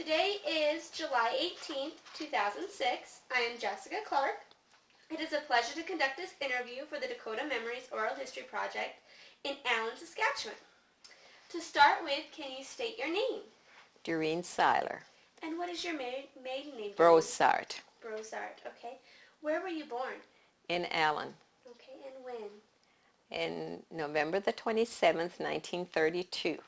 Today is July 18th, 2006. I am Jessica Clark. It is a pleasure to conduct this interview for the Dakota Memories Oral History Project in Allen, Saskatchewan. To start with, can you state your name? Doreen Zeiler. And what is your maiden name? Brossart. Brossart, okay. Where were you born? In Allen. Okay, and when? In November the 27th, 1932. Okay.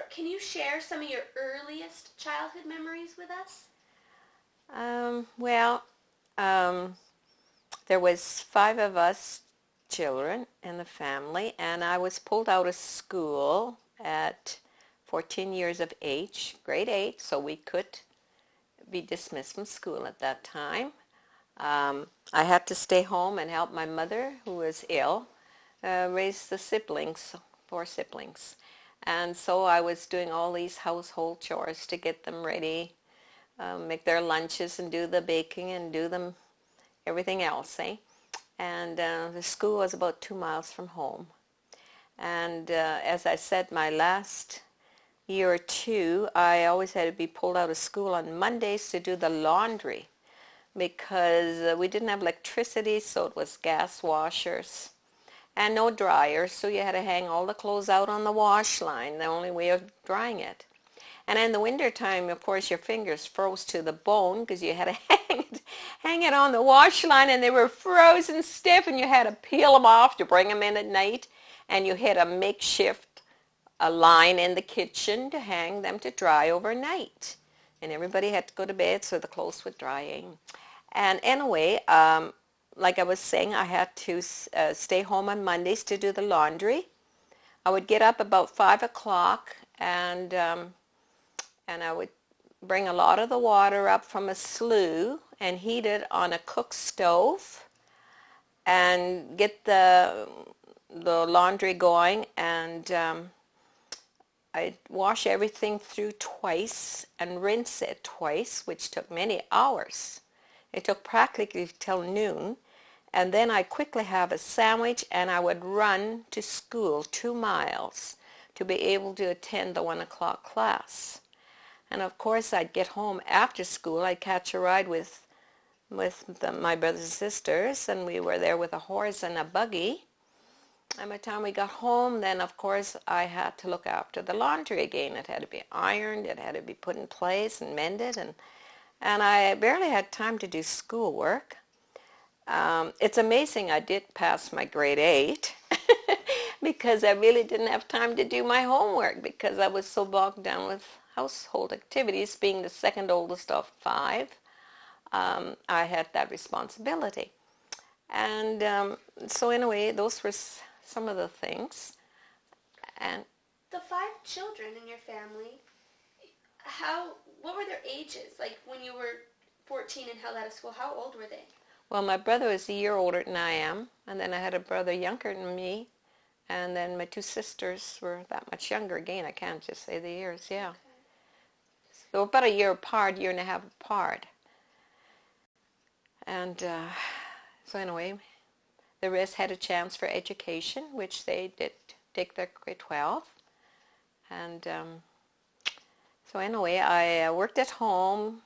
Can you share some of your earliest childhood memories with us? There was 5 of us children in the family, and I was pulled out of school at 14 years of age, grade 8, so we could be dismissed from school at that time. I had to stay home and help my mother, who was ill, raise the siblings, 4 siblings. And so I was doing all these household chores to get them ready, make their lunches and do the baking and do them everything else, And the school was about 2 miles from home. And as I said, my last year or two, I always had to be pulled out of school on Mondays to do the laundry because we didn't have electricity, so it was gas washers and no dryers, so you had to hang all the clothes out on the wash line, the only way of drying it. And in the wintertime, of course, your fingers froze to the bone because you had to hang it on the wash line, and they were frozen stiff, and you had to peel them off to bring them in at night, and you had a makeshift line in the kitchen to hang them to dry overnight. And everybody had to go to bed so the clothes were drying. And anyway, like I was saying, I had to stay home on Mondays to do the laundry. I would get up about 5 o'clock and I would bring a lot of the water up from a slough and heat it on a cook stove and get the laundry going, and I'd wash everything through twice and rinse it twice, which took many hours. It took practically till noon, and then I'd quickly have a sandwich and I would run to school 2 miles to be able to attend the 1 o'clock class. And of course I'd get home after school. I'd catch a ride with my brothers and sisters, and we were there with a horse and a buggy. And by the time we got home, then of course I had to look after the laundry again. It had to be ironed, it had to be put in place and mended, and I barely had time to do schoolwork. It's amazing I did pass my grade 8 because I really didn't have time to do my homework because I was so bogged down with household activities. Being the second oldest of 5, I had that responsibility. And so anyway, those were some of the things. And the 5 children in your family, what were their ages? Like when you were 14 and held out of school, how old were they? Well, my brother was a year older than I am, and then I had a brother younger than me, and then my 2 sisters were that much younger. Again, I can't just say the years, yeah. Okay. So about a year apart, year and a half apart. And so anyway, the rest had a chance for education, which they did take their grade 12. And so anyway, I worked at home.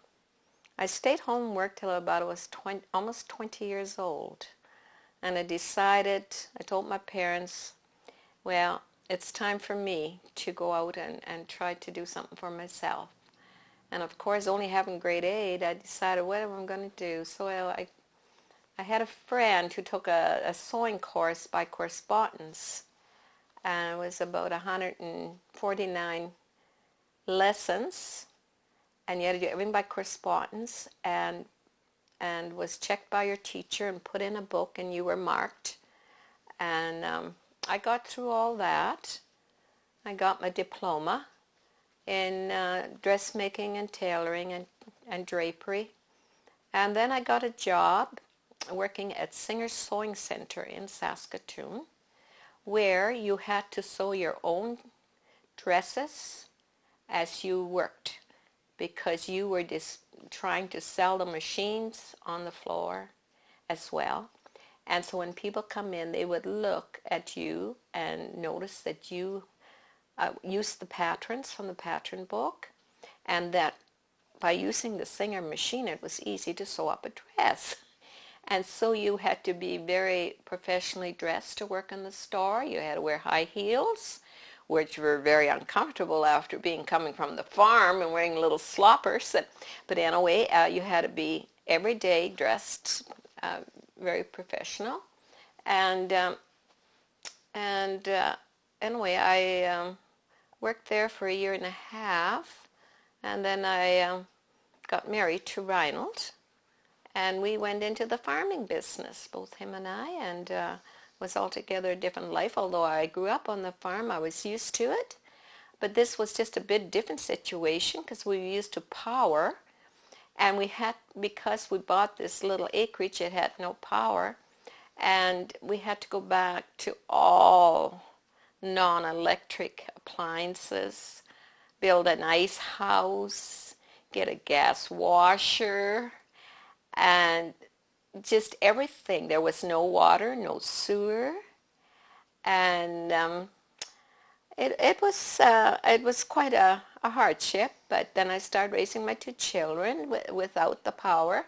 I stayed home and worked till about I was almost 20 years old. And I told my parents, well, it's time for me to go out and try to do something for myself. And of course, only having grade 8, I decided what am I going to do. So I had a friend who took a sewing course by correspondence. And it was about 149 lessons. And you had to do everything by correspondence, and was checked by your teacher and put in a book, and you were marked. And I got through all that. I got my diploma in dressmaking and tailoring and drapery. And then I got a job working at Singer's Sewing Center in Saskatoon, where you had to sew your own dresses as you worked, because you were just trying to sell the machines on the floor as well. And so when people come in, they would look at you and notice that you used the patterns from the pattern book, and that by using the Singer machine, it was easy to sew up a dress. And so you had to be very professionally dressed to work in the store. You had to wear high heels, which were very uncomfortable after coming from the farm and wearing little sloppers. But anyway, you had to be every day dressed very professional. And anyway, I worked there for 1.5 years, and then I got married to Reinhold, and we went into the farming business, both him and I, and was altogether a different life. Although I grew up on the farm, I was used to it. But this was just a bit different situation because we were used to power, and we had, because we bought this little acreage, it had no power, and we had to go back to all non-electric appliances, build an ice house, get a gas washer, and just everything. There was no water, no sewer, and it was quite a hardship. But then I started raising my 2 children without the power.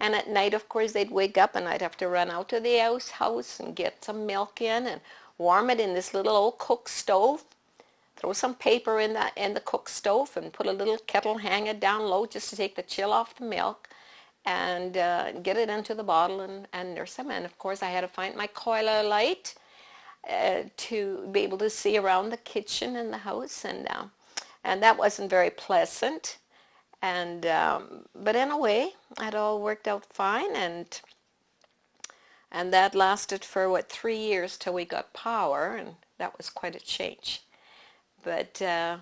And at night, of course, they'd wake up and I'd have to run out to the house and get some milk in and warm it in this little old cook stove. Throw some paper in the cook stove and put a little kettle hanger down low just to take the chill off the milk, and get it into the bottle and nurse them. And of course, I had to find my coiler light to be able to see around the kitchen and the house, and that wasn't very pleasant. And but in a way, it all worked out fine, and that lasted for 3 years till we got power, and that was quite a change. But I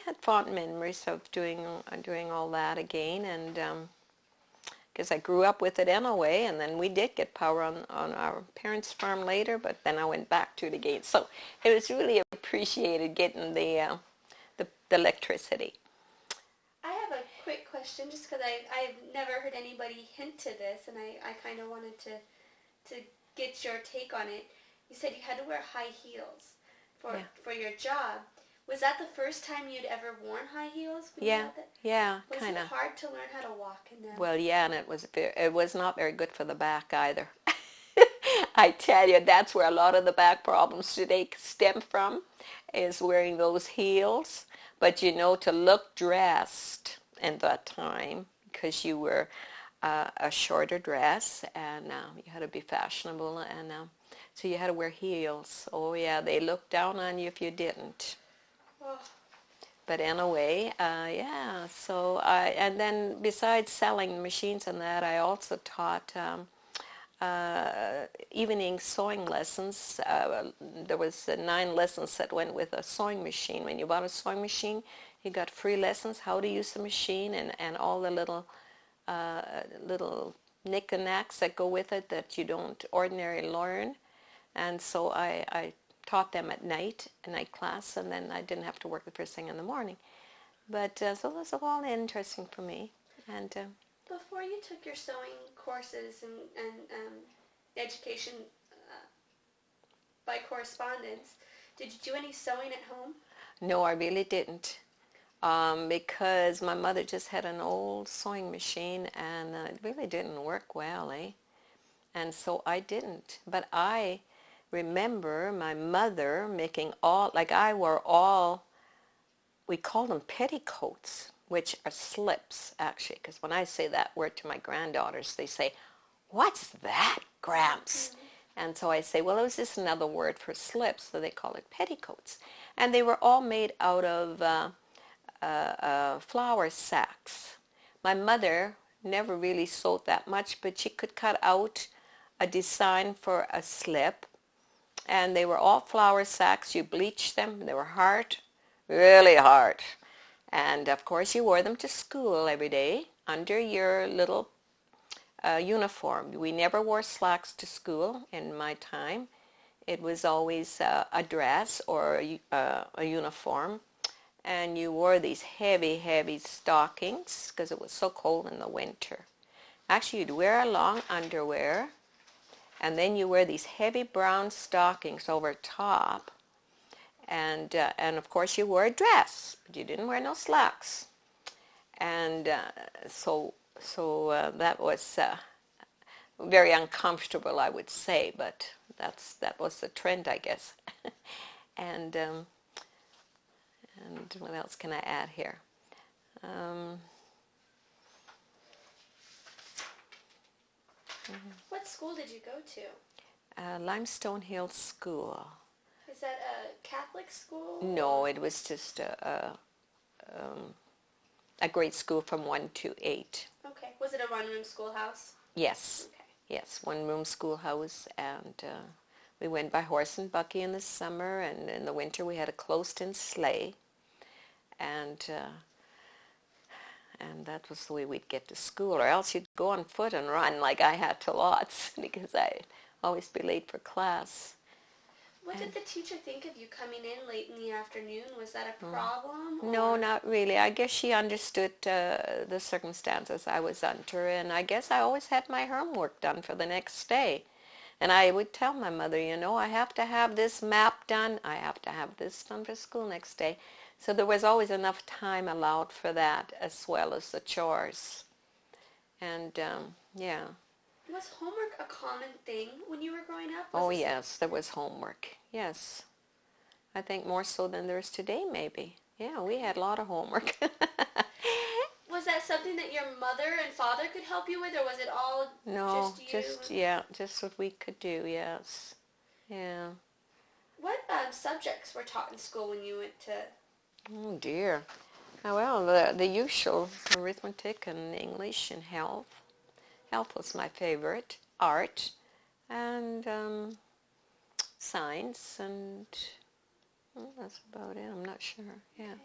had fond memories of doing all that again, and because I grew up with it anyway, and then we did get power on our parents' farm later, but then I went back to it again. So it was really appreciated getting the electricity. I have a quick question, just because I've never heard anybody hint to this, and I kind of wanted to get your take on it. You said you had to wear high heels for your job. Was that the first time you'd ever worn high heels? Yeah, Was kind it of. hard to learn how to walk in them? Well, yeah, and it was not very good for the back either. I tell you, that's where a lot of the back problems today stem from, is wearing those heels. But to look dressed in that time, because you were a shorter dress, and you had to be fashionable, and so you had to wear heels. Oh yeah, they looked down on you if you didn't. Oh. But anyway, yeah. So and then besides selling machines and that, I also taught evening sewing lessons. There was 9 lessons that went with a sewing machine. When you bought a sewing machine, you got free lessons how to use the machine, and all the little knick-and-knacks that go with it that you don't ordinarily learn. And so I taught them at night class, and then I didn't have to work the first thing in the morning. But so those are all interesting for me. And before you took your sewing courses and education by correspondence, did you do any sewing at home? No, I really didn't. Because my mother just had an old sewing machine, and it really didn't work well, and so I didn't. But I remember my mother making I wore all, we call them petticoats, which are slips, actually, because when I say that word to my granddaughters, they say, "What's that, Gramps?" Mm-hmm. And so I say, well, it was just another word for slips, so they call it petticoats. And they were all made out of flour sacks. My mother never really sewed that much, but she could cut out a design for a slip, and they were all flour sacks. You bleached them. They were hard, really hard. And of course you wore them to school every day under your little uniform. We never wore slacks to school in my time. It was always a dress or a uniform. And you wore these heavy, heavy stockings because it was so cold in the winter. Actually, you'd wear a long underwear, and then you wear these heavy brown stockings over top. And of course you wore a dress, but you didn't wear no slacks. And so that was very uncomfortable, I would say, but that was the trend, I guess. and what else can I add here? What school did you go to? Limestone Hill School. Is that a Catholic school? No, it was just a grade school from 1 to 8. Okay. Was it a one-room schoolhouse? Yes. Okay. Yes, one-room schoolhouse, and we went by horse and buggy in the summer, and in the winter we had a closed-in sleigh, and that was the way we'd get to school, or else you'd go on foot and run like I had to lots, because I'd always be late for class. What did the teacher think of you coming in late in the afternoon? Was that a problem? No, not really. I guess she understood the circumstances I was under, and I guess I always had my homework done for the next day. And I would tell my mother, I have to have this map done. I have to have this done for school next day. So there was always enough time allowed for that, as well as the chores. And, yeah. Was homework a common thing when you were growing up? Oh, yes, there was homework. Yes. I think more so than there is today, maybe. Yeah, we had a lot of homework. Was that something that your mother and father could help you with, or was it all just you? Just what we could do, yes. Yeah. What subjects were taught in school when you went to... Oh, dear. Well, the usual arithmetic and English and health. Health was my favorite. Art and science, and that's about it. I'm not sure. Yeah. Okay.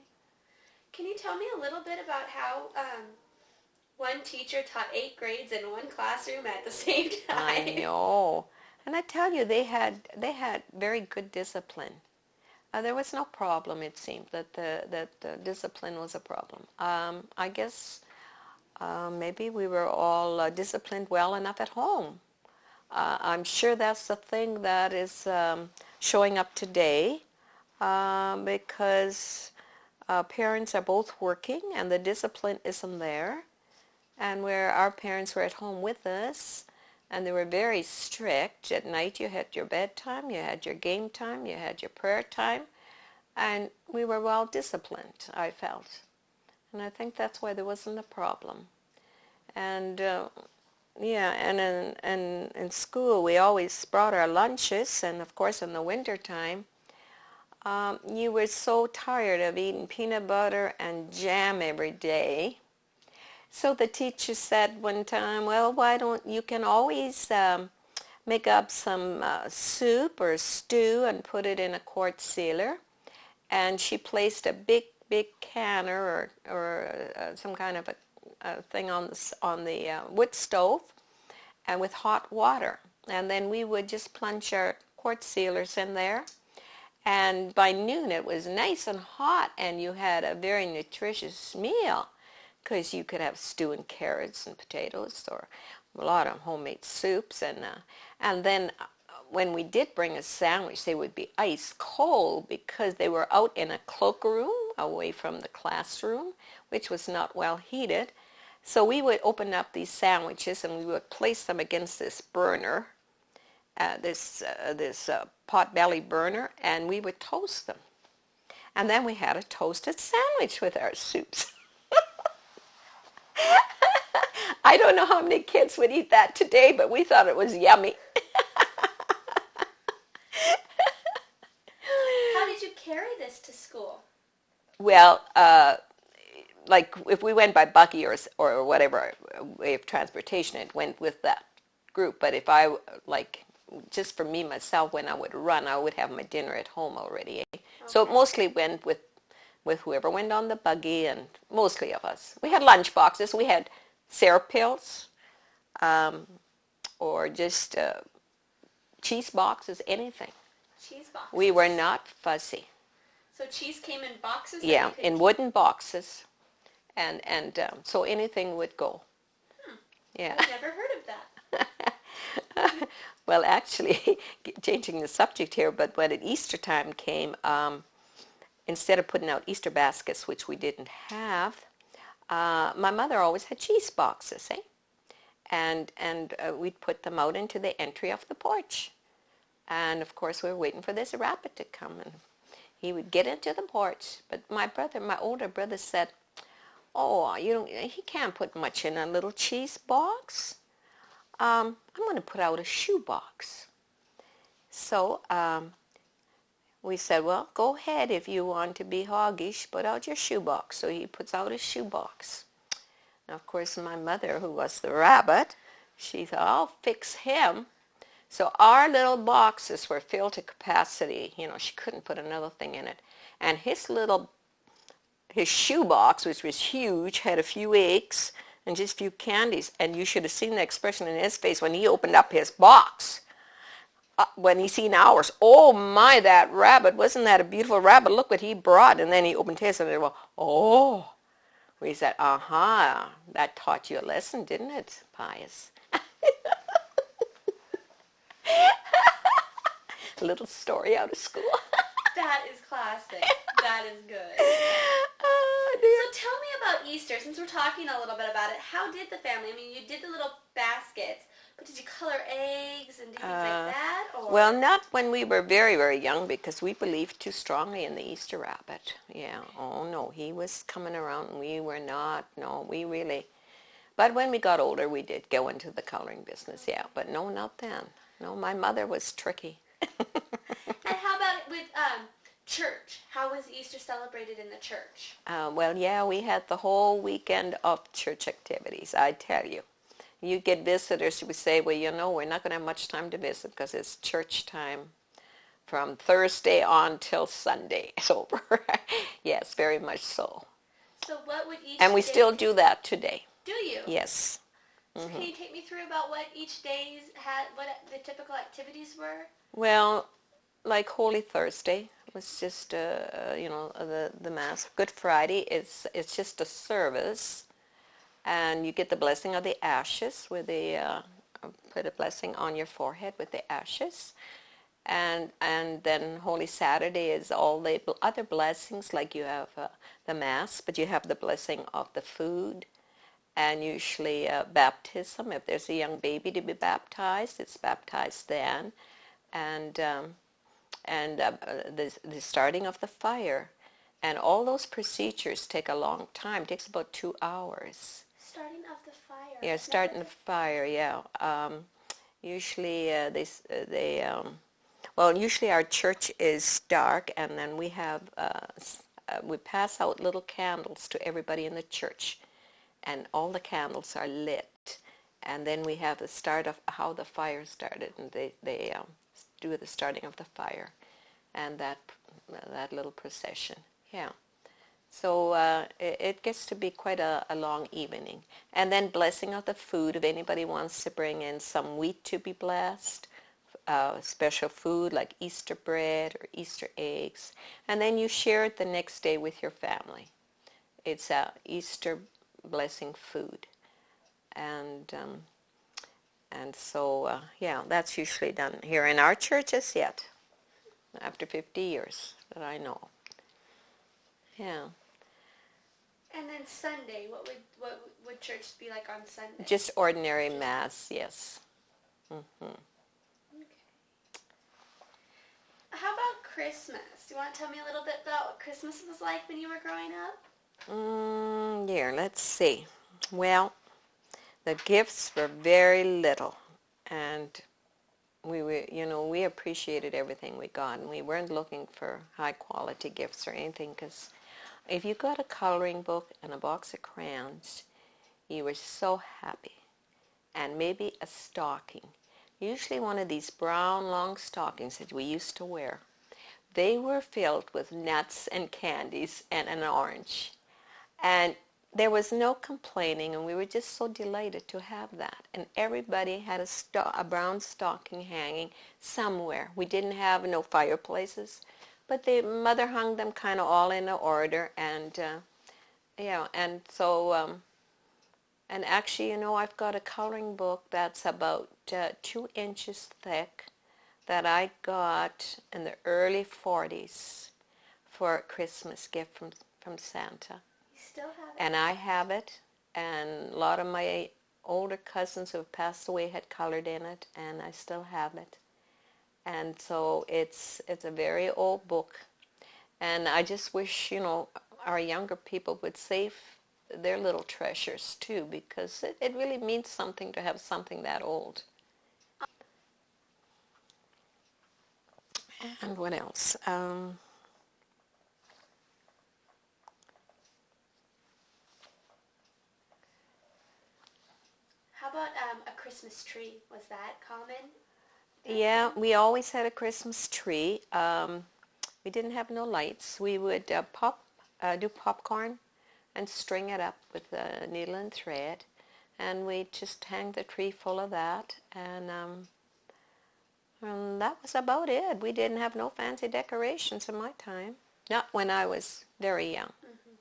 Can you tell me a little bit about how one teacher taught 8 grades in one classroom at the same time? I know. And I tell you, they had very good discipline. There was no problem, it seemed, that the discipline was a problem. I guess maybe we were all disciplined well enough at home. I'm sure that's the thing that is showing up today, because parents are both working and the discipline isn't there. And where our parents were at home with us, and they were very strict. At night you had your bedtime, you had your game time, you had your prayer time, and we were well disciplined, I felt. And I think that's why there wasn't a problem. And yeah, and in school we always brought our lunches, and of course in the winter time, you were so tired of eating peanut butter and jam every day. So the teacher said one time, well, why don't you can always make up some soup or stew and put it in a quart sealer. And she placed a big canner or some kind of a thing on the wood stove, and with hot water. And then we would just plunge our quart sealers in there. And by noon it was nice and hot, and you had a very nutritious meal, because you could have stew and carrots and potatoes, or a lot of homemade soups. And then when we did bring a sandwich, they would be ice cold, because they were out in a cloakroom away from the classroom, which was not well heated. So we would open up these sandwiches and we would place them against this burner, this pot-belly burner, and we would toast them. And then we had a toasted sandwich with our soups. I don't know how many kids would eat that today, but we thought it was yummy. How did you carry this to school? Well, like if we went by buggy or whatever way of transportation, it went with that group. But if I, like, just for me, myself, when I would run, I would have my dinner at home already. Eh? Okay. So it mostly went with whoever went on the buggy, and mostly of us. We had lunch boxes. We had syrup pills, or just cheese boxes, anything. Cheese boxes? We were not fussy. So cheese came in boxes? Yeah, in wooden boxes, and so anything would go. Yeah. I've never heard of that. Well, actually, changing the subject here, but when at Easter time came, instead of putting out Easter baskets, which we didn't have, my mother always had cheese boxes, eh? And we'd put them out into the entry of the porch. And of course we were waiting for this rabbit to come, and he would get into the porch. But my older brother said, "Oh, he can't put much in a little cheese box. I'm going to put out a shoe box." So we said, "Well, go ahead if you want to be hoggish, put out your shoe box." So he puts out his shoe box. Now, of course, my mother, who was the rabbit, she thought, "I'll fix him." So our little boxes were filled to capacity. She couldn't put another thing in it. And his shoe box, which was huge, had a few eggs and just a few candies. And you should have seen the expression in his face when he opened up his box. When he seen ours, "Oh my, that rabbit, wasn't that a beautiful rabbit? Look what he brought." And then he opened his and well, "Oh." We said, that taught you a lesson, didn't it, Pius? A little story out of school. That is classic. That is good. Oh, dear. So tell me about Easter, since we're talking a little bit about it. How did the family, you did the little baskets, but did you color eggs and things like that? Or? Well, not when we were very, very young, because we believed too strongly in the Easter rabbit. Yeah. Oh, no, he was coming around and we were not. No, we really. But when we got older, we did go into the coloring business, yeah. But no, not then. No, my mother was tricky. And how about with church? How was Easter celebrated in the church? Well, yeah, we had the whole weekend of church activities, I tell you. You get visitors who would say, "Well, we're not going to have much time to visit because it's church time from Thursday on till Sunday is over." Yes, very much so. So what would each And we day still do that today. Do you? Yes. So can you take me through about what each day had, what the typical activities were? Well, like Holy Thursday was just, the Mass. Good Friday it's just a service, and you get the blessing of the ashes, where they put a blessing on your forehead with the ashes, and then Holy Saturday is all the other blessings, like you have the Mass, but you have the blessing of the food, and usually baptism. If there's a young baby to be baptized, it's baptized then, and the starting of the fire, and all those procedures take a long time. It takes about 2 hours. Starting of the fire. Yeah, starting the fire. Yeah. Usually usually our church is dark, and then we have we pass out little candles to everybody in the church, and all the candles are lit, and then we have the start of how the fire started, and they do the starting of the fire, and that little procession. Yeah. So it gets to be quite a long evening. And then blessing of the food, if anybody wants to bring in some wheat to be blessed, special food like Easter bread or Easter eggs. And then you share it the next day with your family. It's Easter blessing food. And so, that's usually done here in our churches yet, after 50 years that I know. Yeah. And then Sunday, what would church be like on Sunday? Just ordinary Mass, yes. Mm-hmm. Okay. How about Christmas? Do you want to tell me a little bit about what Christmas was like when you were growing up? Here, let's see. Well, the gifts were very little, and we appreciated everything we got, and we weren't looking for high quality gifts or anything, because if you got a coloring book and a box of crayons, you were so happy. And maybe a stocking. Usually one of these brown long stockings that we used to wear. They were filled with nuts and candies and an orange. And there was no complaining, and we were just so delighted to have that. And everybody had a brown stocking hanging somewhere. We didn't have no fireplaces, but the mother hung them kind of all in order, and and so and actually, I've got a coloring book that's about 2 inches thick that I got in the early 40s for a Christmas gift from Santa. You still have it? And I have it, and a lot of my older cousins who have passed away had colored in it, and I still have it. And so it's a very old book, and I just wish, our younger people would save their little treasures too, because it really means something to have something that old. And what else? How about a Christmas tree? Was that common? Yeah, we always had a Christmas tree. We didn't have no lights. We would do popcorn and string it up with a needle and thread, and we just hang the tree full of that, and that was about it. We didn't have no fancy decorations in my time, not when I was very young. Mm-hmm.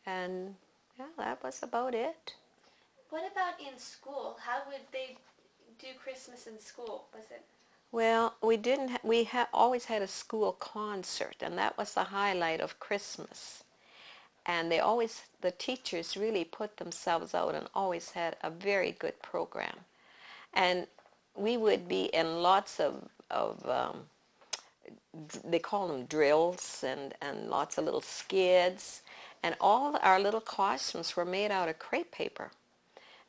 And yeah, that was about it. What about in school? How would they do Christmas in school? Was it? Well, we didn't. Always had a school concert, and that was the highlight of Christmas. And the teachers really put themselves out and always had a very good program. And we would be in lots of they call them drills, and lots of little skids. And all our little costumes were made out of crepe paper.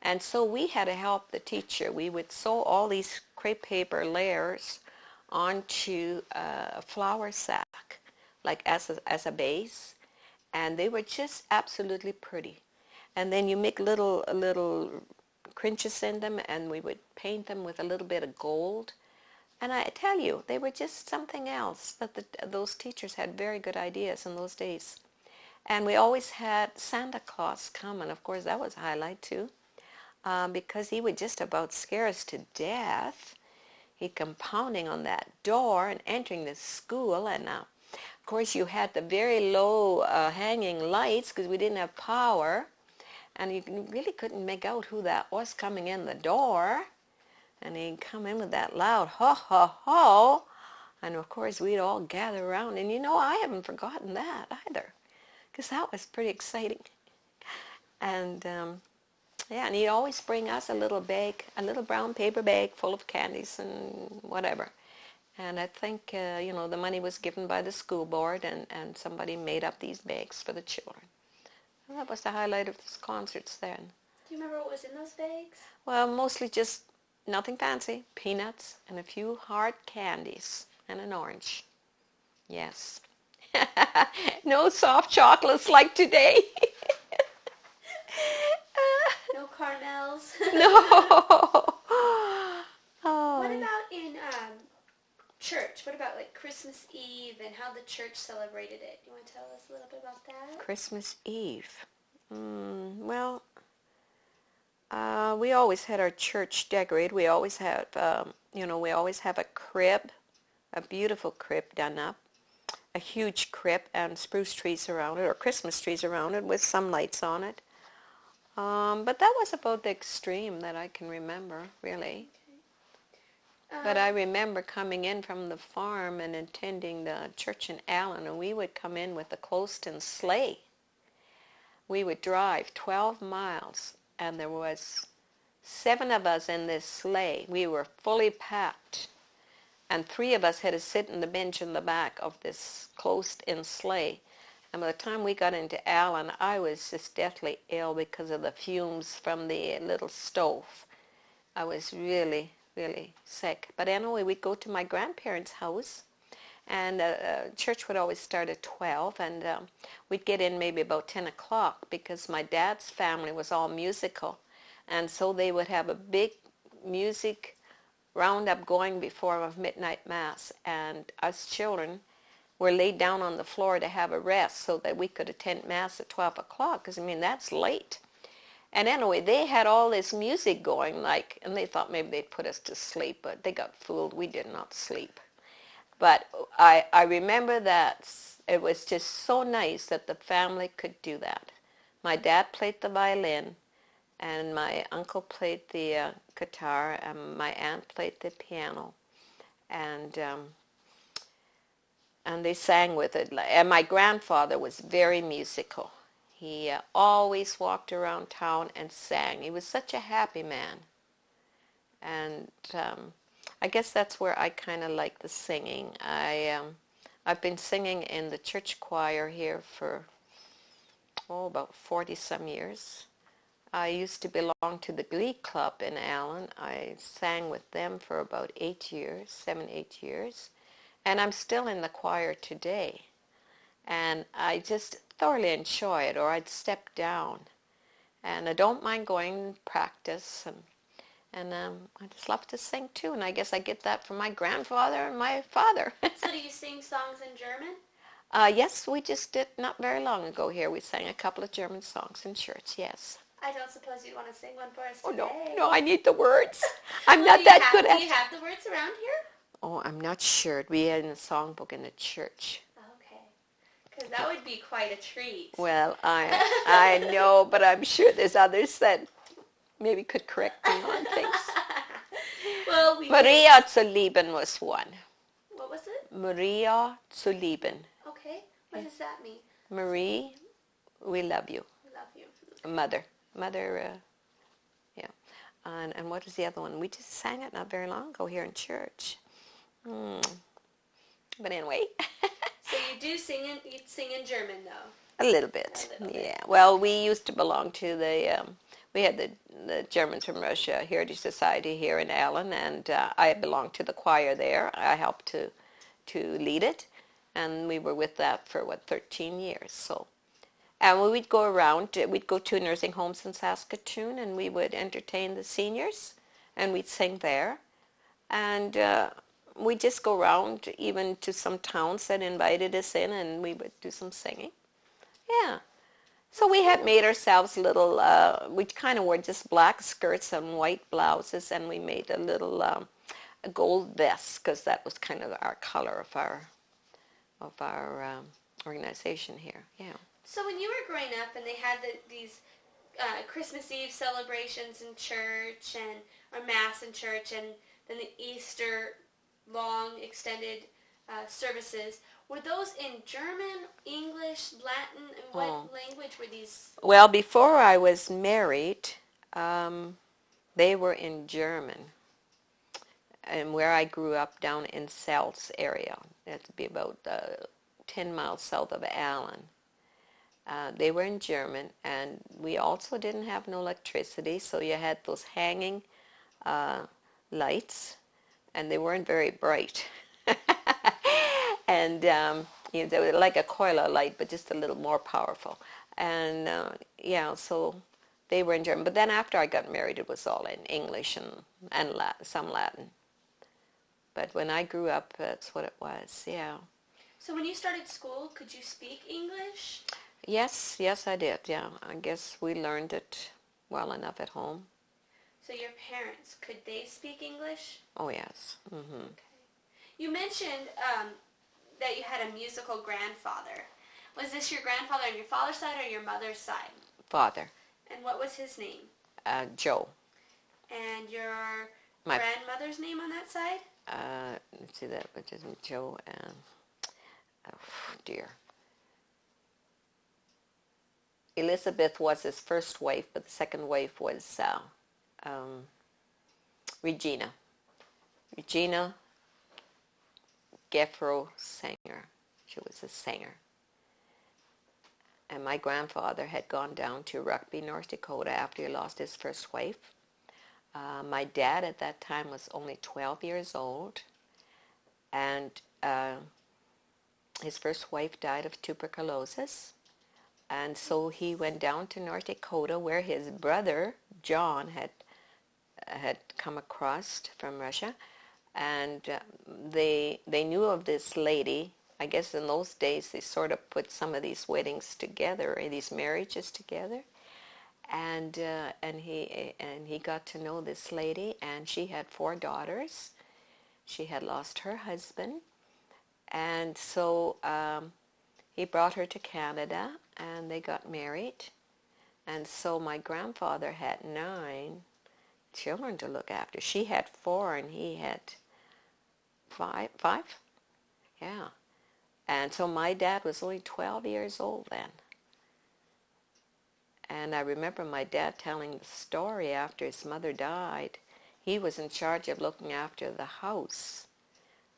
And so we had to help the teacher. We would sew all these crepe paper layers onto a flour sack, like as a base, and they were just absolutely pretty. And then you make little crinches in them, and we would paint them with a little bit of gold. And I tell you, they were just something else. Those teachers had very good ideas in those days. And we always had Santa Claus come, and of course that was a highlight too. Because he would just about scare us to death. He'd come pounding on that door and entering the school, and of course you had the very low hanging lights because we didn't have power, and you really couldn't make out who that was coming in the door. And he'd come in with that loud ho ho ho, and of course we'd all gather around, and I haven't forgotten that either, because that was pretty exciting. And yeah, and he'd always bring us a little bag, a little brown paper bag full of candies and whatever. And I think, the money was given by the school board, and somebody made up these bags for the children. And that was the highlight of these concerts then. Do you remember what was in those bags? Well, mostly just nothing fancy, peanuts and a few hard candies and an orange. Yes. No soft chocolates like today. No caramels. No. What about in church? What about like Christmas Eve and how the church celebrated it? You want to tell us a little bit about that? Christmas Eve. Well, we always had our church decorated. We always have, we always have a crib, a beautiful crib done up, a huge crib, and spruce trees around it, or Christmas trees around it with some lights on it. But that was about the extreme that I can remember, really. Okay. But I remember coming in from the farm and attending the church in Allen, and we would come in with the Closton sleigh. We would drive 12 miles, and there was 7 of us in this sleigh. We were fully packed, and 3 of us had to sit in the bench in the back of this closed-in sleigh. And by the time we got into Allen, I was just deathly ill because of the fumes from the little stove. I was really, really sick. But anyway, we'd go to my grandparents' house, and church would always start at 12, and we'd get in maybe about 10 o'clock because my dad's family was all musical. And so they would have a big music roundup going before a midnight mass, and us children were laid down on the floor to have a rest so that we could attend mass at 12 o'clock, because, that's late. And anyway, they had all this music going, and they thought maybe they'd put us to sleep, but they got fooled. We did not sleep. But I remember that it was just so nice that the family could do that. My dad played the violin, and my uncle played the guitar, and my aunt played the piano. And and they sang with it. And my grandfather was very musical. He always walked around town and sang. He was such a happy man. And I guess that's where I kind of like the singing. I've been singing in the church choir here for, about 40 some years. I used to belong to the Glee Club in Allen. I sang with them for about 8 years, 7, 8 years. And I'm still in the choir today. And I just thoroughly enjoy it, or I'd step down. And I don't mind going and practice. And I just love to sing too. And I guess I get that from my grandfather and my father. So do you sing songs in German? Yes, we just did not very long ago here. We sang a couple of German songs in church, yes. I don't suppose you want to sing one for us Oh, today. no, I need the words. I'm Well, not that good at Do you have the words around here? Oh, I'm not sure. We had in the songbook in the church. Okay. Because that would be quite a treat. Well, I know, but I'm sure there's others that maybe could correct me on things. Well, Maria zu lieben was one. What was it? Maria zu lieben. Okay. What does that mean? Marie, we love you. We love you. Mother, yeah. And what was the other one? We just sang it not very long ago here in church. But anyway. So you sing in German, though? A little bit, A little yeah. bit. Well, we used to belong to we had the Germans from Russia Heritage Society here in Allen, and I belonged to the choir there. I helped to lead it, and we were with that for, 13 years. So, and we'd go around, we'd go to nursing homes in Saskatoon, and we would entertain the seniors, and we'd sing there. And we'd just go around even to some towns that invited us in, and we would do some singing. Yeah. So we had made ourselves little, we kind of wore just black skirts and white blouses, and we made a little a gold vest, because that was kind of our color of our organization here. Yeah. So when you were growing up and they had these Christmas Eve celebrations in church or Mass in church, and then the Easter long extended services, were those in German, English, Latin, and what language were these? Well, before I was married, they were in German. And where I grew up down in Sells area, that'd be about 10 miles south of Allen. They were in German, and we also didn't have no electricity, so you had those hanging lights, and they weren't very bright. And they were like a coil of light, but just a little more powerful. And so they were in German. But then after I got married, it was all in English and some Latin. But when I grew up, that's what it was, yeah. So when you started school, could you speak English? Yes, I did, yeah. I guess we learned it well enough at home. So your parents, could they speak English? Oh, yes. Mm-hmm. Okay. You mentioned that you had a musical grandfather. Was this your grandfather on your father's side or your mother's side? Father. And what was his name? Joe. And your grandmother's name on that side? Let's see, that which is Joe and, Elizabeth was his first wife, but the second wife was Regina. Regina Geffro Sanger. She was a singer. And my grandfather had gone down to Rugby, North Dakota after he lost his first wife. My dad at that time was only 12 years old, and his first wife died of tuberculosis. And so he went down to North Dakota, where his brother, John, had come across from Russia. And they knew of this lady. I guess in those days they sort of put some of these weddings together, or these marriages together. And he got to know this lady, and she had 4 daughters. She had lost her husband, and so he brought her to Canada, and they got married. And so my grandfather had 9 children to look after. She had 4, and he had 5. Yeah. And so my dad was only 12 years old then. And I remember my dad telling the story after his mother died. He was in charge of looking after the house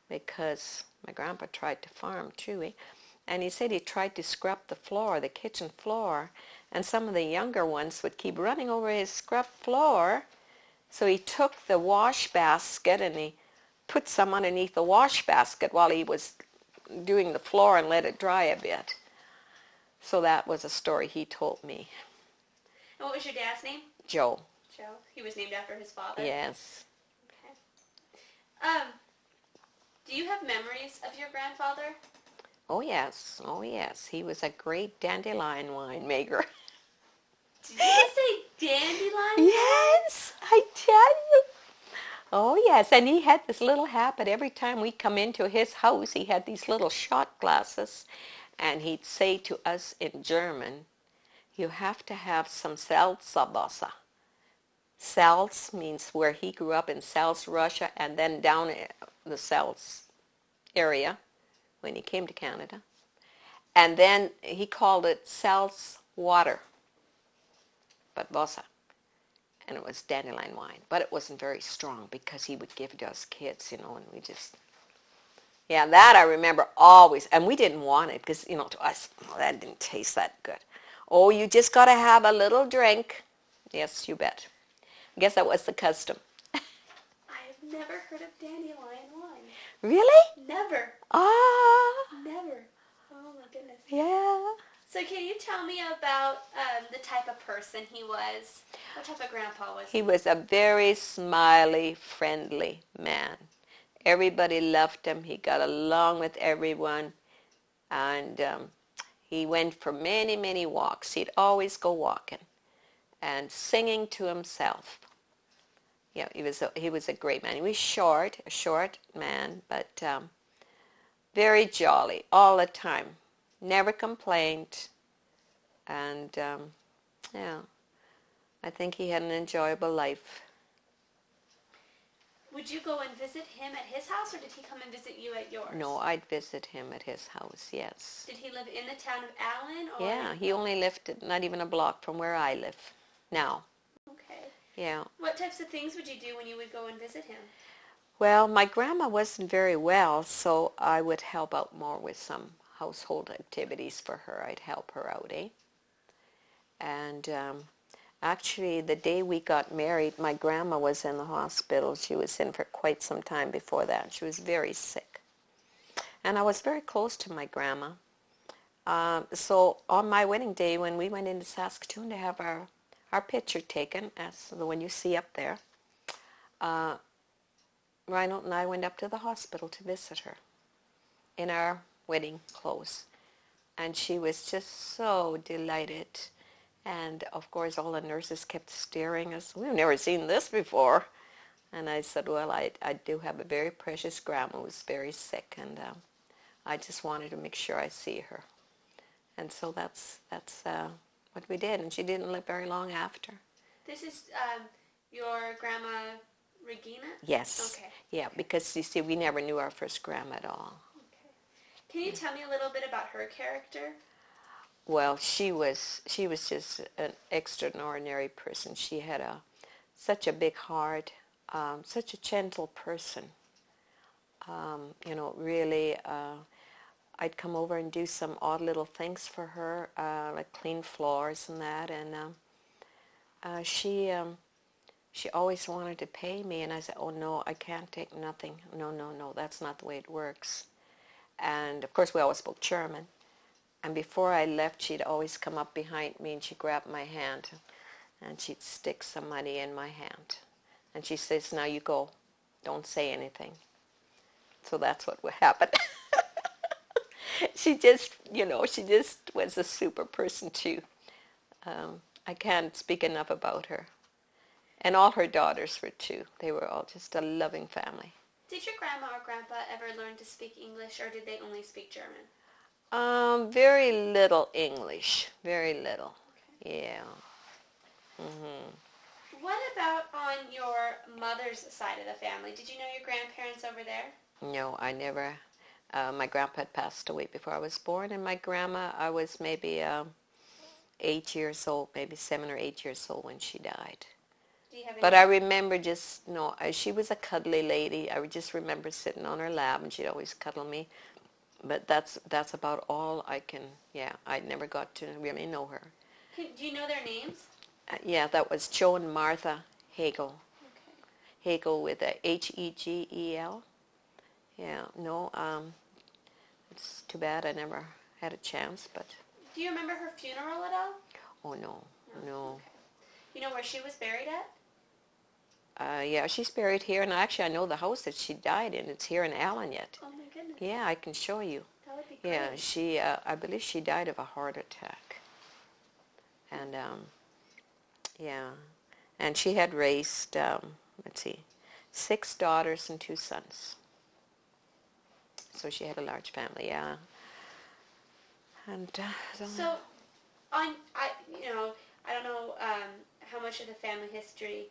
because my grandpa tried to farm too. And he said he tried to scrub the floor, the kitchen floor, and some of the younger ones would keep running over his scrubbed floor. So he took the wash basket and he put some underneath the wash basket while he was doing the floor and let it dry a bit. So that was a story he told me. And what was your dad's name? Joe. Joe. He was named after his father? Yes. Okay. Do you have memories of your grandfather? Oh, yes. Oh, yes. He was a great dandelion winemaker. Did you just say dandelion? Yes, I tell you. Oh, yes. And he had this little habit. Every time we come into his house, he had these little shot glasses. And he'd say to us in German, you have to have some Salzwasser. Salz means where he grew up in Salz, Russia, and then down the Salz area when he came to Canada. And then he called it Salz water, but Wasser. And it was dandelion wine. But it wasn't very strong because he would give it to us kids, and we just... Yeah, that I remember always. And we didn't want it because, to us, that didn't taste that good. Oh, you just got to have a little drink. Yes, you bet. I guess that was the custom. I've never heard of dandelion wine. Really? Never. Ah. Never. Oh, my goodness. Yeah. So can you tell me about the type of person he was? What type of grandpa was he? He was a very smiley, friendly man. Everybody loved him. He got along with everyone. And he went for many, many walks. He'd always go walking and singing to himself. Yeah, he was a great man. He was a short man, but very jolly all the time. Never complained. And, yeah, I think he had an enjoyable life. Would you go and visit him at his house, or did he come and visit you at yours? No, I'd visit him at his house, yes. Did he live in the town of Allen? Or Yeah, he only lived not even a block from where I live now. Okay. Yeah. What types of things would you do when you would go and visit him? Well, my grandma wasn't very well, so I would help out more with some household activities for her. I'd help her out, And actually, the day we got married, my grandma was in the hospital. She was in for quite some time before that. She was very sick. And I was very close to my grandma. So on my wedding day, when we went into Saskatoon to have our picture taken, as the one you see up there, Reinhold and I went up to the hospital to visit her in our wedding clothes. And she was just so delighted. And, of course, all the nurses kept staring at us. We've never seen this before. And I said, well, I do have a very precious grandma who's very sick, and I just wanted to make sure I see her. And so that's what we did, and she didn't live very long after. This is your grandma Regina? Yes. Okay. Yeah, because, you see, we never knew our first grandma at all. Okay. Can you tell me a little bit about her character? Well, she was just an extraordinary person. She had such a big heart, such a gentle person. Really, I'd come over and do some odd little things for her, like clean floors and that. And she always wanted to pay me, and I said, "Oh no, I can't take nothing. No, that's not the way it works." And of course, we always spoke German. And before I left, she'd always come up behind me and she'd grab my hand and she'd stick some money in my hand. And she says, "Now you go. Don't say anything." So that's what would happen. She just was a super person too. I can't speak enough about her. And all her daughters were too. They were all just a loving family. Did your grandma or grandpa ever learn to speak English, or did they only speak German? Very little English. Very little. Okay. Yeah. What about on your mother's side of the family? Did you know your grandparents over there? No, I never. My grandpa had passed away before I was born, and my grandma, I was maybe 8 years old, maybe 7 or 8 years old when she died. Do you have But any? I remember just, no, she was a cuddly lady. I just remember sitting on her lap, and she'd always cuddle me. But that's about all I can, yeah, I never got to really know her. Do you know their names? Yeah, that was Joe and Martha Hagel. Okay. Hagel with a Hegel. Yeah, no, it's too bad I never had a chance, but... Do you remember her funeral at all? Oh, no. Okay. You know where she was buried at? Yeah, she's buried here, and actually I know the house that she died in. It's here in Allen yet. Oh my goodness. Yeah, I can show you. That would be great. Yeah, she, I believe she died of a heart attack. And, yeah, and she had raised, let's see, 6 daughters and 2 sons. So she had a large family, yeah. And so, I don't know how much of the family history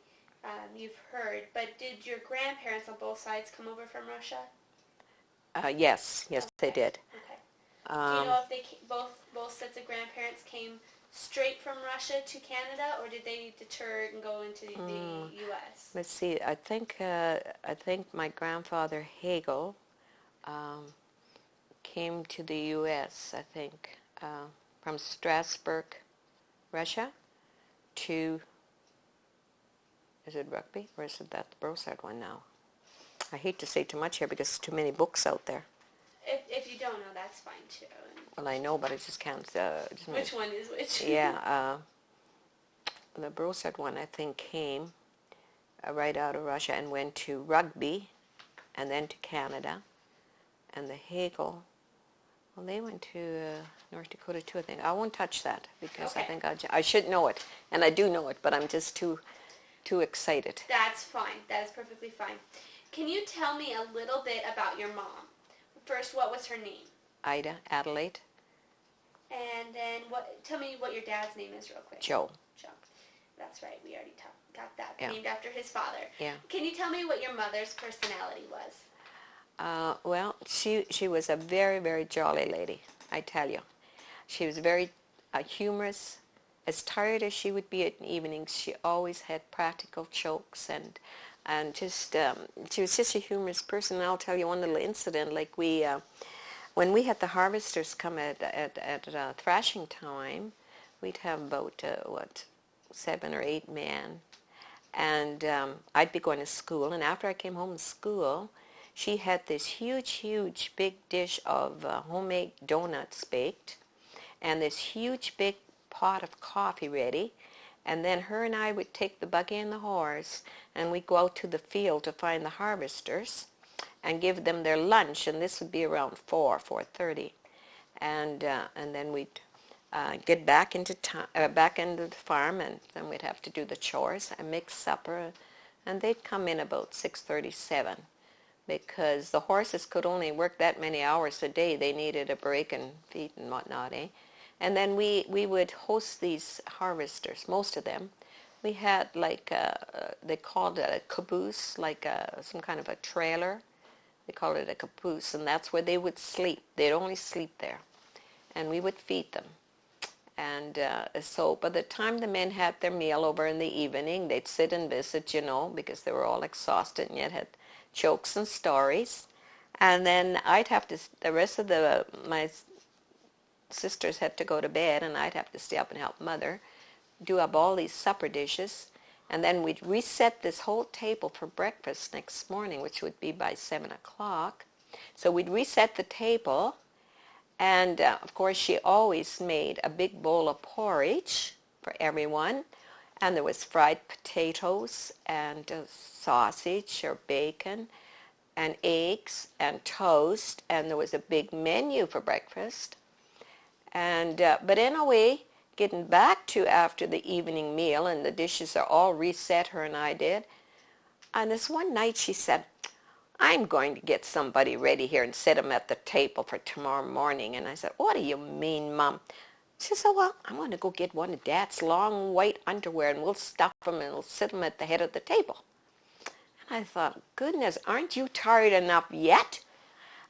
you've heard, but did your grandparents on both sides come over from Russia? yes, Okay. they did. Okay. Do you know if they both sets of grandparents came straight from Russia to Canada, or did they deter and go into the U.S.? Let's see. I think my grandfather Hagel came to the U.S. I think from Strasbourg, Russia, to, is it Rugby or is it that Brossart one now? I hate to say too much here because there's too many books out there. If you don't know, that's fine too. Well, I know, but I just can't. Which one is which? Yeah, the Brossart one I think came right out of Russia and went to Rugby, and then to Canada, and the Hagel. Well, they went to North Dakota too, I think. I won't touch that because Okay. I think I should know it, and I do know it, but I'm just too excited. That's fine. That is perfectly fine. Can you tell me a little bit about your mom? First, what was her name? Ida, Adelaide, And then tell me what your dad's name is real quick. Joe. Joe. That's right. We already got that. Yeah. Named after his father. Yeah. Can you tell me what your mother's personality was? Well, she was a very, very jolly lady, I tell you. She was very humorous. As tired as she would be at evenings, she always had practical jokes and just she was just a humorous person. And I'll tell you one little incident. Like when we had the harvesters come at thrashing time, we'd have about 7 or 8 men, and I'd be going to school. And after I came home from school, she had this huge big dish of homemade donuts baked, and this huge big pot of coffee ready. And then her and I would take the buggy and the horse, and we'd go out to the field to find the harvesters and give them their lunch, and this would be around 4:30, and then we'd get back into the farm, and then we'd have to do the chores and make supper, and they'd come in about 6:37 because the horses could only work that many hours a day. They needed a break and feed and whatnot, eh? And then we would host these harvesters, most of them. We had like, they called it a caboose, like some kind of a trailer. They called it a caboose, and that's where they would sleep. They'd only sleep there. And we would feed them. And so by the time the men had their meal over in the evening, they'd sit and visit, because they were all exhausted and yet had jokes and stories. And then I'd have to, the rest of my sisters had to go to bed, and I'd have to stay up and help Mother do up all these supper dishes, and then we'd reset this whole table for breakfast next morning, which would be by 7 o'clock. So we'd reset the table, and of course she always made a big bowl of porridge for everyone, and there was fried potatoes and sausage or bacon and eggs and toast, and there was a big menu for breakfast. And but in a way, getting back to after the evening meal, and the dishes are all reset, her and I did. And this one night she said, I'm going to get somebody ready here and set them at the table for tomorrow morning. And I said, what do you mean, Mom? She said, well, I'm going to go get one of Dad's long white underwear, and we'll stuff them and we'll sit them at the head of the table. And I thought, goodness, aren't you tired enough yet?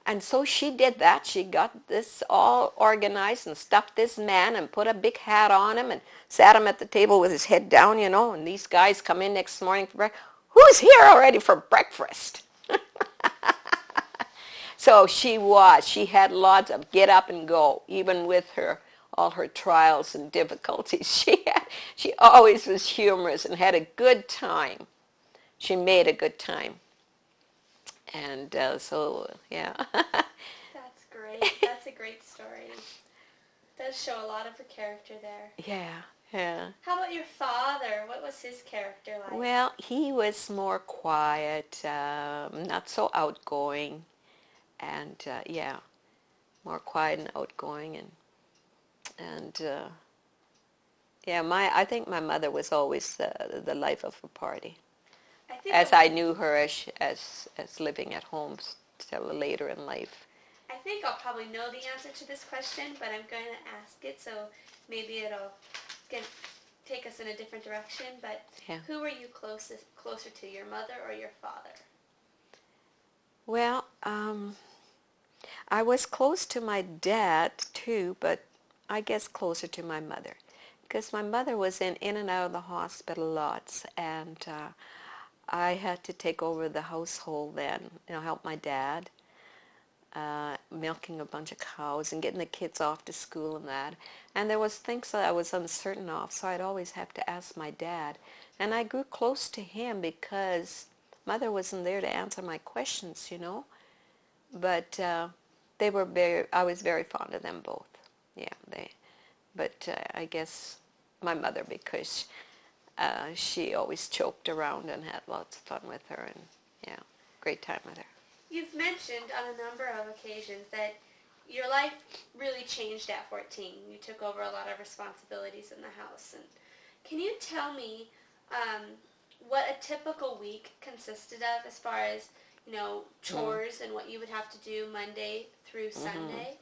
And so she did that. She got this all organized and stuffed this man and put a big hat on him and sat him at the table with his head down, and these guys come in next morning for breakfast. Who's here already for breakfast? So she had lots of get up and go, even with all her trials and difficulties. She always was humorous and had a good time. She made a good time. And yeah. That's great. That's a great story. It does show a lot of her character there. Yeah. How about your father? What was his character like? Well, he was more quiet, not so outgoing, and more quiet and outgoing, and I think my mother was always the life of a party. As I knew her as living at home till later in life. I think I'll probably know the answer to this question, but I'm going to ask it, so maybe it'll take us in a different direction. But Who were you closer to, your mother or your father? Well, I was close to my dad too, but I guess closer to my mother, because my mother was in and out of the hospital lots, and I had to take over the household then, help my dad, milking a bunch of cows and getting the kids off to school and that. And there was things that I was uncertain of, so I'd always have to ask my dad. And I grew close to him because Mother wasn't there to answer my questions, But I was very fond of them both. But I guess my mother, because she always joked around and had lots of fun with her, and great time with her. You've mentioned on a number of occasions that your life really changed at 14. You took over a lot of responsibilities in the house. And can you tell me what a typical week consisted of as far as, chores and what you would have to do Monday through Sunday?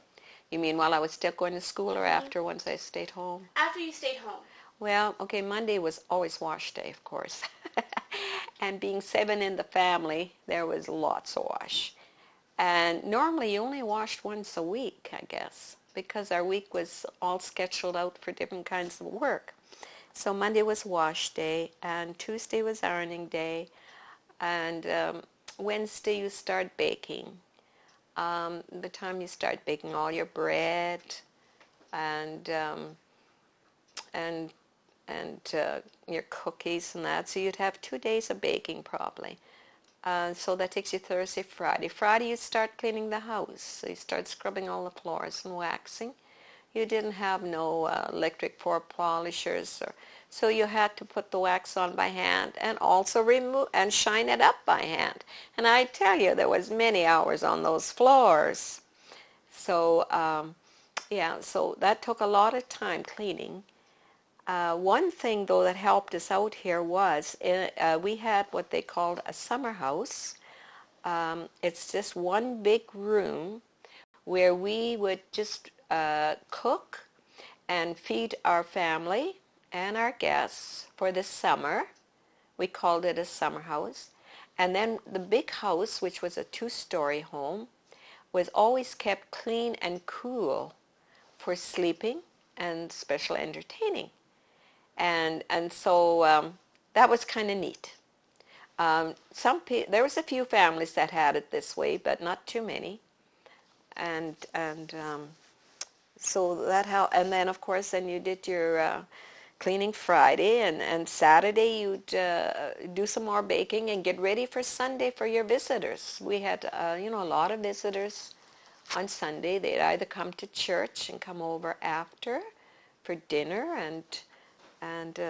You mean while I was still going to school or after, once I stayed home? After you stayed home. Well, okay, Monday was always wash day, of course. And being 7 in the family, there was lots of wash. And normally you only washed once a week, I guess, because our week was all scheduled out for different kinds of work. So Monday was wash day, and Tuesday was ironing day, and Wednesday you start baking. The time you start baking all your bread and your cookies and that. So you'd have 2 days of baking probably. So that takes you Thursday, Friday. Friday you start cleaning the house. So you start scrubbing all the floors and waxing. You didn't have no electric floor polishers, so you had to put the wax on by hand and also remove and shine it up by hand. And I tell you, there was many hours on those floors. So so that took a lot of time cleaning. One thing, though, that helped us out here was we had what they called a summer house. It's just one big room where we would just cook and feed our family and our guests for the summer. We called it a summer house. And then the big house, which was a 2-story home, was always kept clean and cool for sleeping and special entertaining. And so that was kind of neat. There was a few families that had it this way, but not too many. And so that helped. And then, of course, then you did your cleaning Friday, and Saturday you'd do some more baking and get ready for Sunday for your visitors. We had, a lot of visitors on Sunday. They'd either come to church and come over after for dinner, and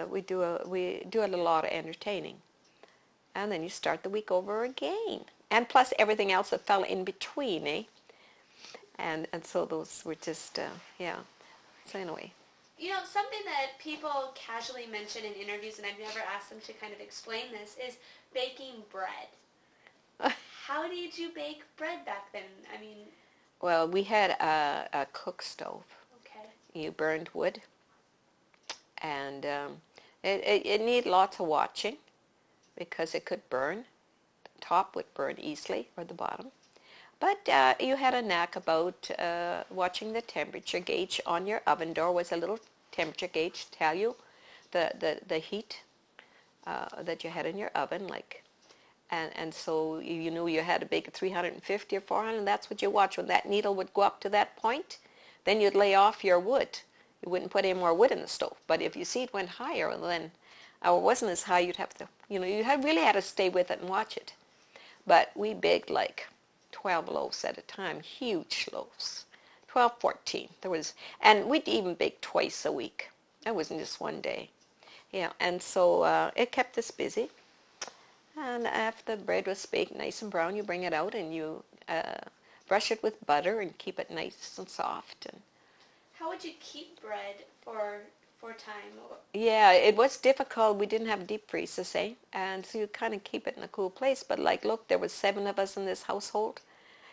we do a lot of entertaining. And then you start the week over again. And plus everything else that fell in between, eh? And so those were just, So anyway. Something that people casually mention in interviews, and I've never asked them to kind of explain this, is baking bread. How did you bake bread back then? I mean... Well, we had a cook stove. Okay. You burned wood. And it needed lots of watching because it could burn. The top would burn easily, or the bottom. But you had a knack about watching the temperature gauge on your oven door. Was a little temperature gauge to tell you the heat that you had in your oven, like, and so you knew you had to bake at 350 or 400, and that's what you watch. When that needle would go up to that point, then you'd lay off your wood. You wouldn't put any more wood in the stove. But if you see it went higher, then or it wasn't as high, you'd have to, really had to stay with it and watch it. But we baked like 12 loaves at a time, huge loaves, 12, 14. And we'd even bake twice a week. It wasn't just one day. Yeah, and so it kept us busy. And after the bread was baked nice and brown, you bring it out and you brush it with butter and keep it nice and soft. And how would you keep bread for time? yeah, it was difficult. We didn't have deep freezers, and so you kind of keep it in a cool place. But like, look, there was 7 of us in this household,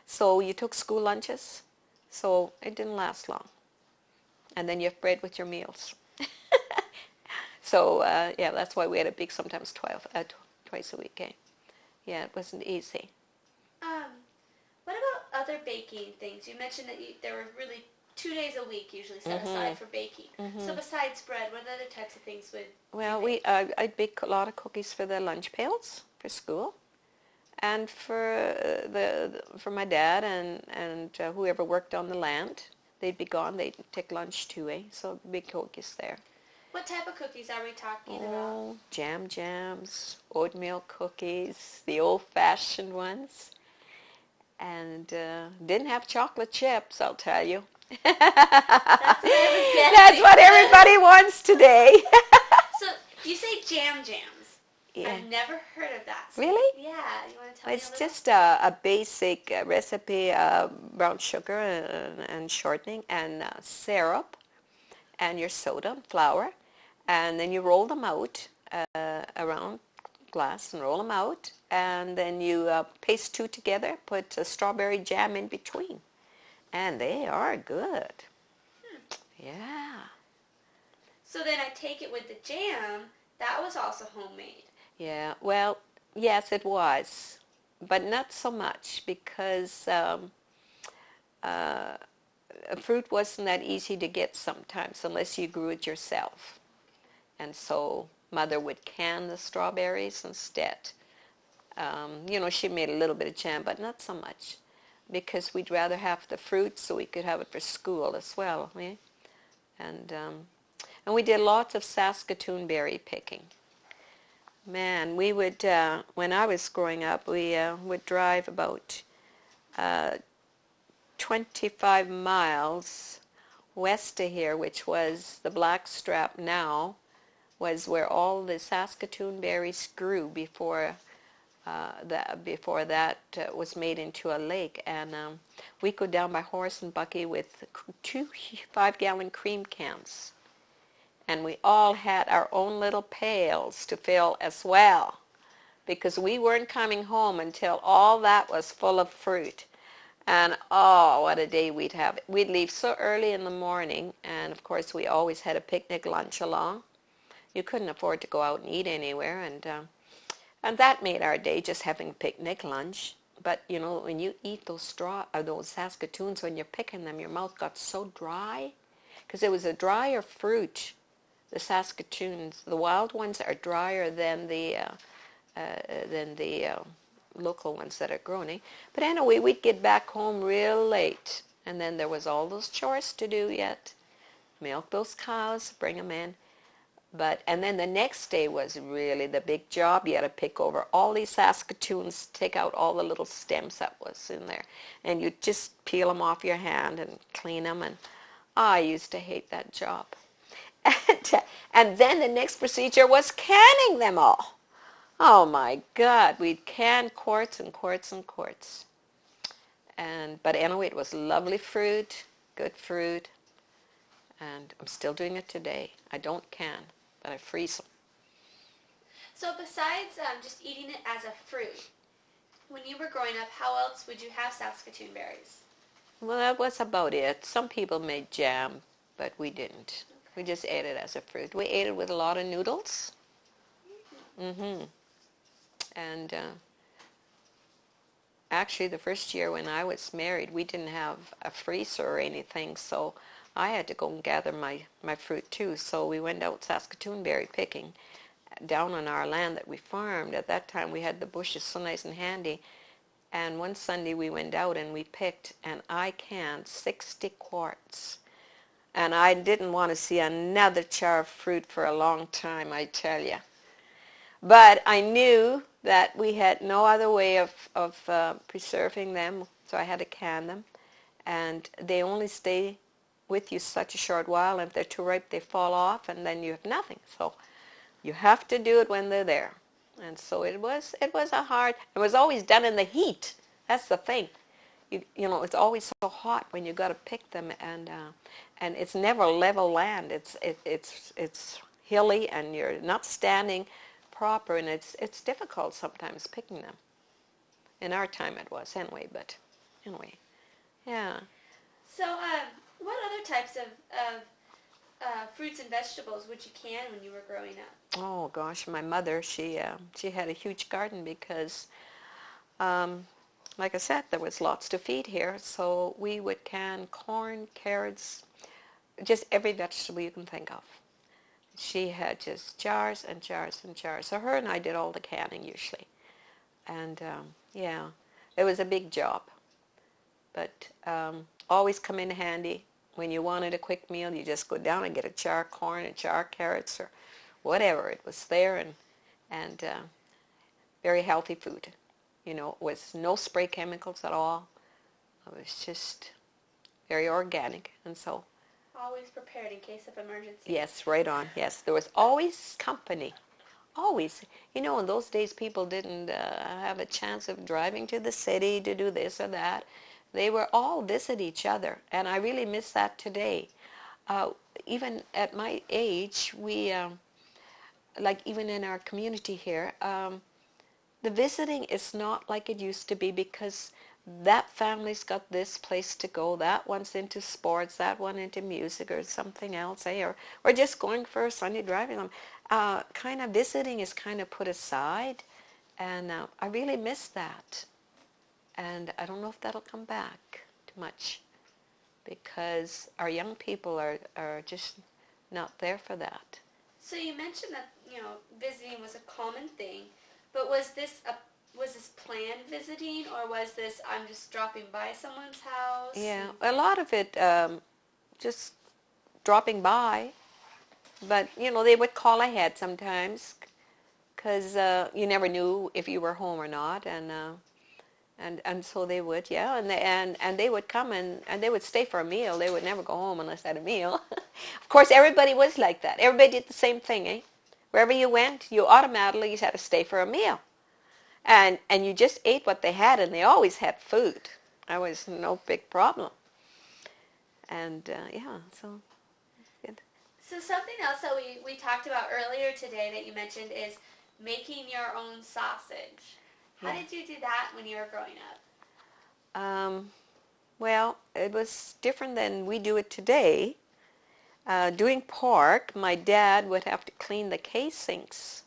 so you took school lunches, so it didn't last long. And then you have bread with your meals. So yeah, that's why we had to bake sometimes twice a week. Yeah, it wasn't easy. What about other baking things? You mentioned that there were really 2 days a week usually set aside for baking. So besides bread, what other types of things would Well, I'd bake a lot of cookies for the lunch pails for school, and for my dad and whoever worked on the land. They'd be gone. They'd take lunch too, so big cookies there. What type of cookies are we talking about? Jams, oatmeal cookies, the old-fashioned ones, and didn't have chocolate chips, I'll tell you. That's what I was guessing. That's what everybody wants today. So you say jams. Yeah. I've never heard of that. So Really? Yeah. You want to tell me It's a little? just a basic recipe: brown sugar and shortening and syrup, and your soda, flour, and then you roll them out around glass and roll them out, and then you paste 2 together, put strawberry jam in between. And they are good. Yeah. So then I take it with the jam, that was also homemade. Yeah, well, yes, it was. But not so much because fruit wasn't that easy to get sometimes unless you grew it yourself. And so Mother would can the strawberries instead. She made a little bit of jam, but not so much, because we'd rather have the fruit so we could have it for school as well. And we did lots of Saskatoon berry picking. Man, we would, when I was growing up, we would drive about 25 miles west of here, which was the Blackstrap now, was where all the Saskatoon berries grew before that was made into a lake. And we'd go down by horse and buggy with 2 5-gallon cream cans. And we all had our own little pails to fill as well, because we weren't coming home until all that was full of fruit. And oh, what a day we'd have. We'd leave so early in the morning, and of course we always had a picnic lunch along. You couldn't afford to go out and eat anywhere, and that made our day, just having picnic lunch. But when you eat those Saskatoons, when you're picking them, your mouth got so dry, because it was a drier fruit. The Saskatoons, the wild ones, are drier than the local ones that are grown. But anyway, we'd get back home real late, and then there was all those chores to do yet. Milk those cows, bring them in. And then the next day was really the big job. You had to pick over all these Saskatoons, take out all the little stems that was in there, and you just peel them off your hand and clean them. And I used to hate that job. And then the next procedure was canning them all. Oh my God, we'd can quarts and quarts and quarts. But anyway, it was lovely fruit, good fruit, and I'm still doing it today. I don't can, but I freeze them. So besides just eating it as a fruit, when you were growing up, how else would you have Saskatoon berries? Well, that was about it. Some people made jam, but we didn't. We just ate it as a fruit. We ate it with a lot of noodles. And actually the first year when I was married, we didn't have a freezer or anything, so I had to go and gather my fruit too. So we went out Saskatoon berry picking down on our land that we farmed. At that time we had the bushes so nice and handy. And one Sunday we went out and we picked, and I canned 60 quarts. And I didn't want to see another jar of fruit for a long time, I tell you. But I knew that we had no other way of preserving them, so I had to can them. And they only stay with you such a short while. If they're too ripe, they fall off, and then you have nothing. So you have to do it when they're there. And so it was it was always done in the heat. That's the thing. You know, it's always so hot when you got to pick them, and it's never level land. It's hilly, and you're not standing proper, and it's difficult sometimes picking them. In our time it was anyway, but anyway, yeah. So, what other types of fruits and vegetables would you can when you were growing up? Oh gosh, my mother, she had a huge garden because, like I said, there was lots to feed here, so we would can corn, carrots, just every vegetable you can think of. She had just jars and jars and jars. So her and I did all the canning usually. And yeah, it was a big job. But always come in handy. When you wanted a quick meal, you just go down and get a jar of corn, a jar of carrots, or whatever. It was there, and very healthy food. You know, with no spray chemicals at all. It was just very organic, and so. Always prepared in case of emergency. Yes, right on. Yes, there was always company. Always. You know, in those days, people didn't have a chance of driving to the city to do this or that. They were all visit each other, and I really miss that today. Even at my age, we, like even in our community here, the visiting is not like it used to be because that family's got this place to go, that one's into sports, that one into music or something else, or just going for a Sunday driving. Kind of visiting is kind of put aside, and I really miss that. And I don't know if that'll come back too much because our young people are just not there for that. So you mentioned that, you know, visiting was a common thing, but was this planned visiting, or was this I'm just dropping by someone's house? Yeah, a lot of it just dropping by, but you know they would call ahead sometimes because you never knew if you were home or not, and so they would, yeah, and they would come and they would stay for a meal. They would never go home unless they had a meal. Of course, everybody was like that. Everybody did the same thing, eh? Wherever you went, you automatically had to stay for a meal. And you just ate what they had, and they always had food. That was no big problem. And yeah, so good. So something else that we talked about earlier today that you mentioned is making your own sausage. How did you do that when you were growing up? Well, it was different than we do it today. Doing pork, my dad would have to clean the casings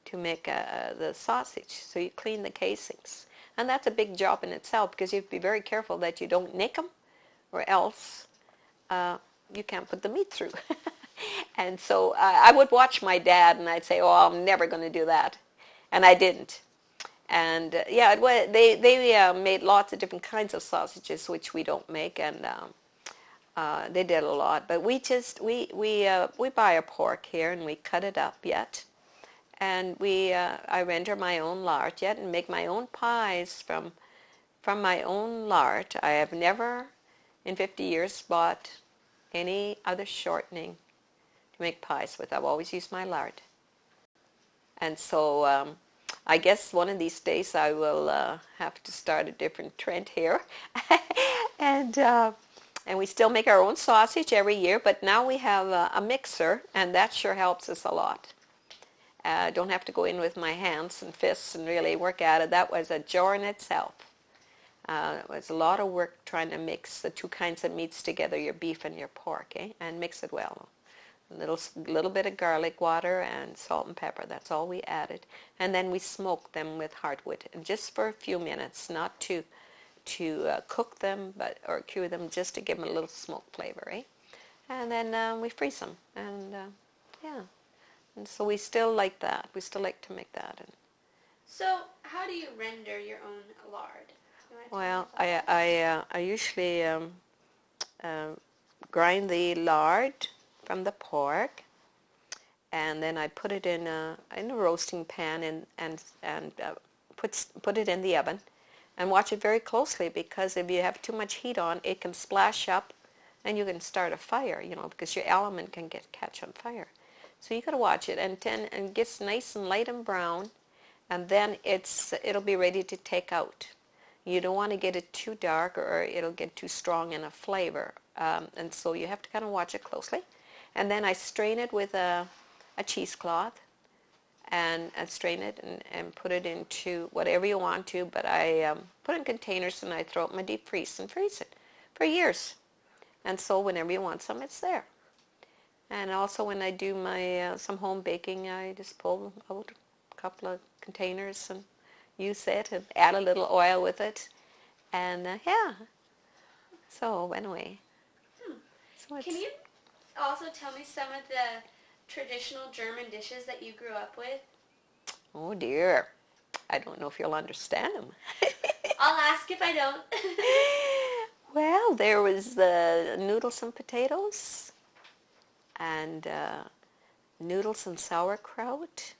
to make the sausage. So you clean the casings. And that's a big job in itself because you have to be very careful that you don't nick them or else you can't put the meat through. And so I would watch my dad and I'd say, oh, I'm never going to do that. And I didn't. And yeah, they made lots of different kinds of sausages which we don't make, and they did a lot. But we buy a pork here and we cut it up yet. And I render my own lard yet and make my own pies from my own lard. I have never in 50 years bought any other shortening to make pies with. I've always used my lard. And so I guess one of these days I will have to start a different trend here. And we still make our own sausage every year, but now we have a mixer, and that sure helps us a lot. I don't have to go in with my hands and fists and really work at it. That was a chore in itself. It was a lot of work trying to mix the two kinds of meats together, your beef and your pork, and mix it well. little bit of garlic water and salt and pepper. That's all we added. And then we smoked them with hardwood, and just for a few minutes, not to cook them, or cure them, just to give them a little smoke flavor, eh? And then we freeze them, and yeah. And so we still like that. We still like to make that. And so how do you render your own lard? well, I usually grind the lard from the pork, and then I put it in a roasting pan and put it in the oven, and watch it very closely, because if you have too much heat on, it can splash up, and you can start a fire, because your element can catch on fire. So you got to watch it, and it gets nice and light and brown, and then it'll be ready to take out. You don't want to get it too dark, or it'll get too strong in a flavor, and so you have to kind of watch it closely. And then I strain it with a cheesecloth, and strain it and put it into whatever you want to, but I put it in containers, and I throw it in my deep freeze and freeze it for years. And so whenever you want some, it's there. And also when I do my some home baking, I just pull out a couple of containers and use it and add a little oil with it. And yeah. So anyway. So Can you also tell me some of the traditional German dishes that you grew up with? Oh dear. I don't know if you'll understand them. I'll ask if I don't. Well, there was the noodles and potatoes, and noodles and sauerkraut,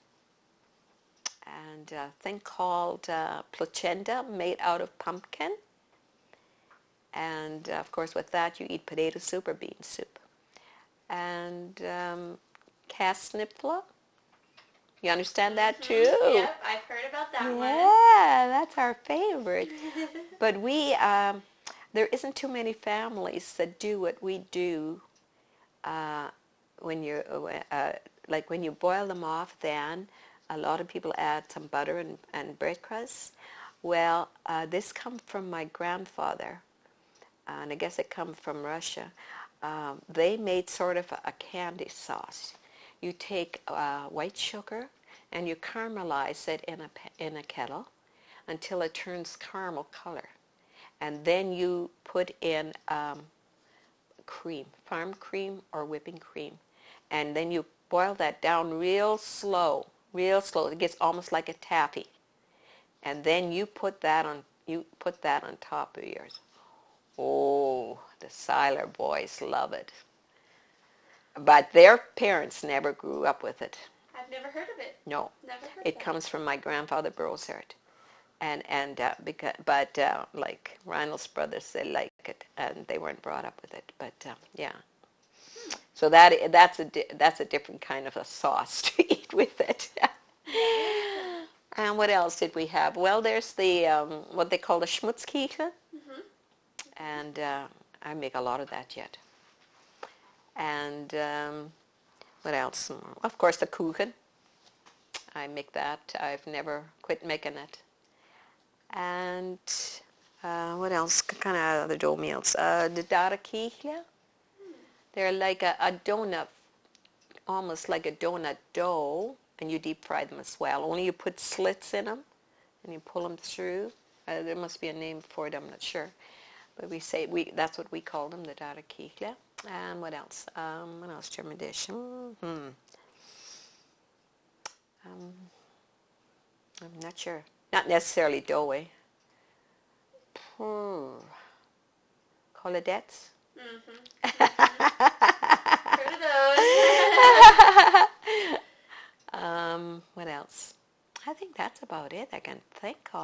and a thing called placenta made out of pumpkin. And of course with that you eat potato soup or bean soup. And Kässchnitzel. You understand that too? Yep, I've heard about that one. Yeah, that's our favorite. But there isn't too many families that do what we do when you like when you boil them off. Then a lot of people add some butter and breadcrumbs. Well, this comes from my grandfather, and I guess it comes from Russia. They made sort of a candy sauce. You take white sugar and you caramelize it in a kettle until it turns caramel color. And then you put in cream, farm cream or whipping cream. And then you boil that down real slow, real slow. It gets almost like a taffy. And then you put that on top of yours. Oh, the Zeiler boys love it. But their parents never grew up with it. I've never heard of it. No. Never heard It comes from my grandfather Brossart. But like Reinald's brothers, they like it, and they weren't brought up with it. But yeah, so that's a different kind of a sauce to eat with it. And what else did we have? Well, there's the what they call the Schmutzkekse, and I make a lot of that yet. And what else? Of course, the Kuchen. I make that. I've never quit making it. And what else? Kind of other dough meals. The Darakichle. They're like a donut, almost like a donut dough, and you deep fry them as well. Only you put slits in them, and you pull them through. There must be a name for it. I'm not sure, but that's what we call them, the Darakichle. And what else? What else? German dish. I'm not sure. Not necessarily doughy. Colladettes. Heard of those. What else? I think that's about it I can think of.